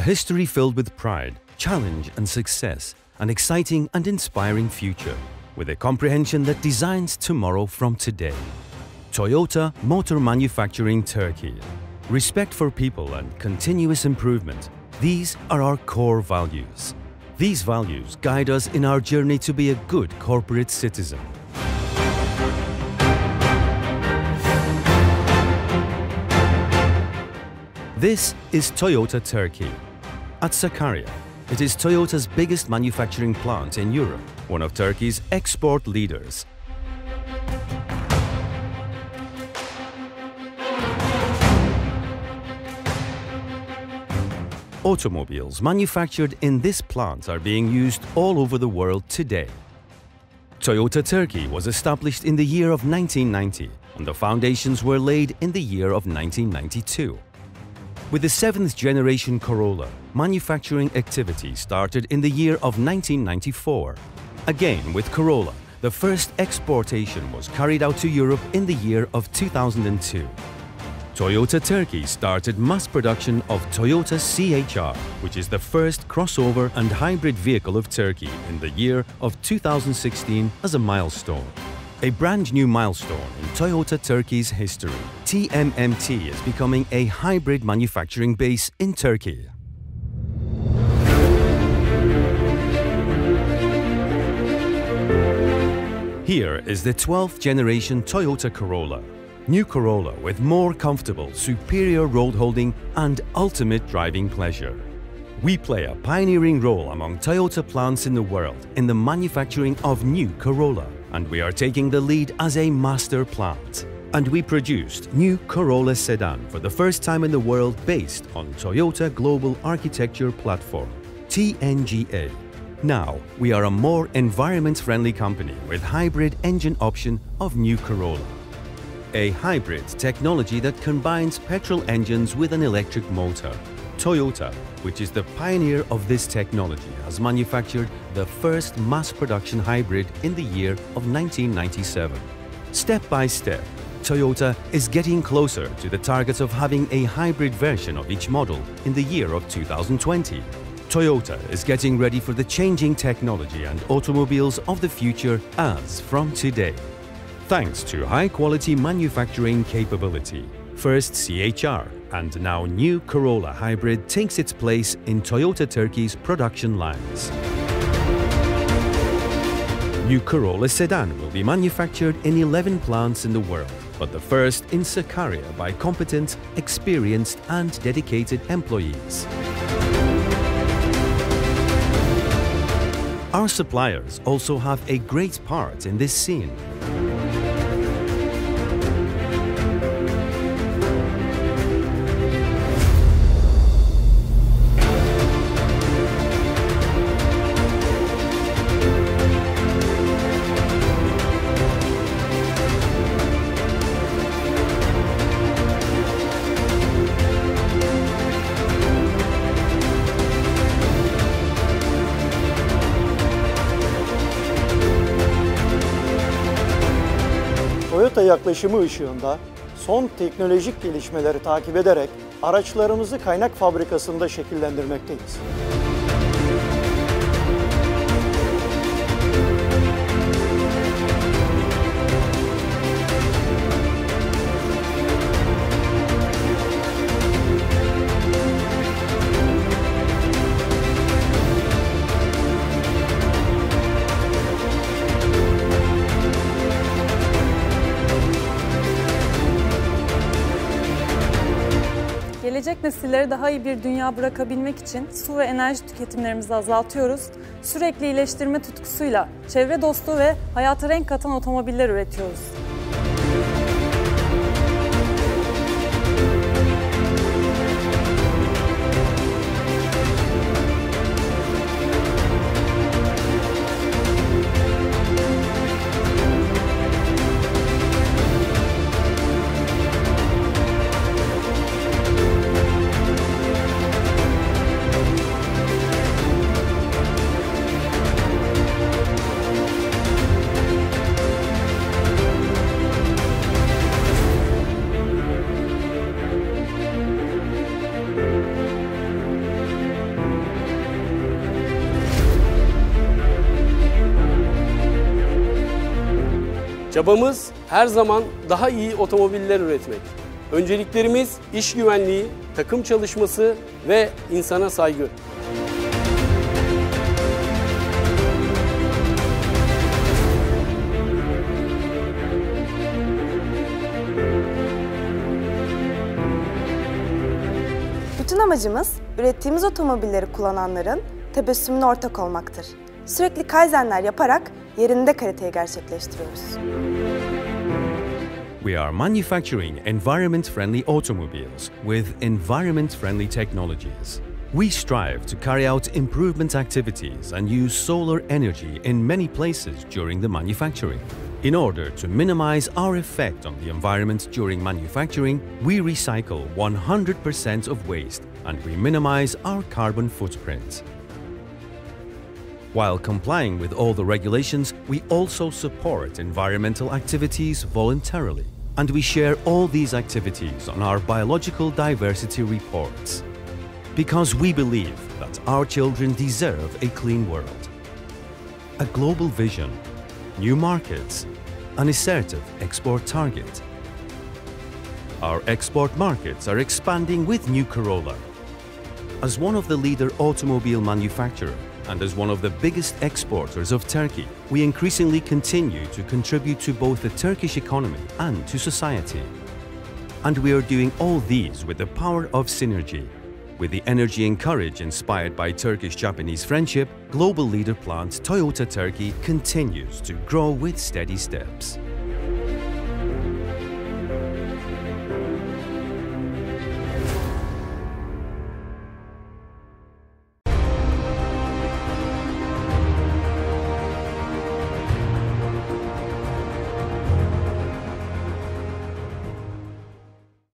A history filled with pride, challenge and success, an exciting and inspiring future, with a comprehension that designs tomorrow from today. Toyota Motor Manufacturing Turkey. Respect for people and continuous improvement. These are our core values. These values guide us in our journey to be a good corporate citizen. This is Toyota Turkey. At Sakarya, it is Toyota's biggest manufacturing plant in Europe, one of Turkey's export leaders. Automobiles manufactured in this plant are being used all over the world today. Toyota Turkey was established in the year of 1990, and the foundations were laid in the year of 1992. With the 7th generation Corolla, manufacturing activity started in the year of 1994. Again, with Corolla, the first exportation was carried out to Europe in the year of 2002. Toyota Turkey started mass production of Toyota C-HR, which is the first crossover and hybrid vehicle of Turkey, in the year of 2016 as a milestone. A brand new milestone in Toyota Turkey's history. TMMT is becoming a hybrid manufacturing base in Turkey. Here is the 12th generation Toyota Corolla. New Corolla with more comfortable, superior road holding and ultimate driving pleasure. We play a pioneering role among Toyota plants in the world in the manufacturing of new Corolla, and we are taking the lead as a master plant. And we produced new Corolla sedan for the first time in the world based on Toyota Global Architecture Platform, TNGA. Now, we are a more environment-friendly company with hybrid engine option of new Corolla. A hybrid technology that combines petrol engines with an electric motor. Toyota, which is the pioneer of this technology, has manufactured the first mass production hybrid in the year of 1997. Step by step, Toyota is getting closer to the target of having a hybrid version of each model in the year of 2020. Toyota is getting ready for the changing technology and automobiles of the future as from today. Thanks to high-quality manufacturing capability, first C-HR and now new Corolla hybrid takes its place in Toyota Turkey's production lines. New Corolla sedan will be manufactured in 11 plants in the world, but the first in Sakarya by competent, experienced and dedicated employees. Our suppliers also have a great part in this scene. Toyota yaklaşımı ışığında son teknolojik gelişmeleri takip ederek araçlarımızı kaynak fabrikasında şekillendirmekteyiz. Gelecek nesillere daha iyi bir dünya bırakabilmek için su ve enerji tüketimlerimizi azaltıyoruz. Sürekli iyileştirme tutkusuyla çevre dostu ve hayata renk katan otomobiller üretiyoruz. Çabamız her zaman daha iyi otomobiller üretmek. Önceliklerimiz iş güvenliği, takım çalışması ve insana saygı. Bütün amacımız ürettiğimiz otomobilleri kullananların tebessümüne ortak olmaktır. Sürekli kaizenler yaparak yerinde kaliteyi gerçekleştiriyoruz. We are manufacturing environment-friendly automobiles with environment-friendly technologies. We strive to carry out improvement activities and use solar energy in many places during the manufacturing. In order to minimize our effect on the environment during manufacturing, we recycle 100% of waste and we minimize our carbon footprint. While complying with all the regulations, we also support environmental activities voluntarily, and we share all these activities on our biological diversity reports. Because we believe that our children deserve a clean world, a global vision, new markets, an assertive export target. Our export markets are expanding with new Corolla. As one of the leader automobile manufacturers, and as one of the biggest exporters of Turkey, we increasingly continue to contribute to both the Turkish economy and to society. And we are doing all these with the power of synergy. With the energy and courage inspired by Turkish-Japanese friendship, global leader plant Toyota Turkey continues to grow with steady steps.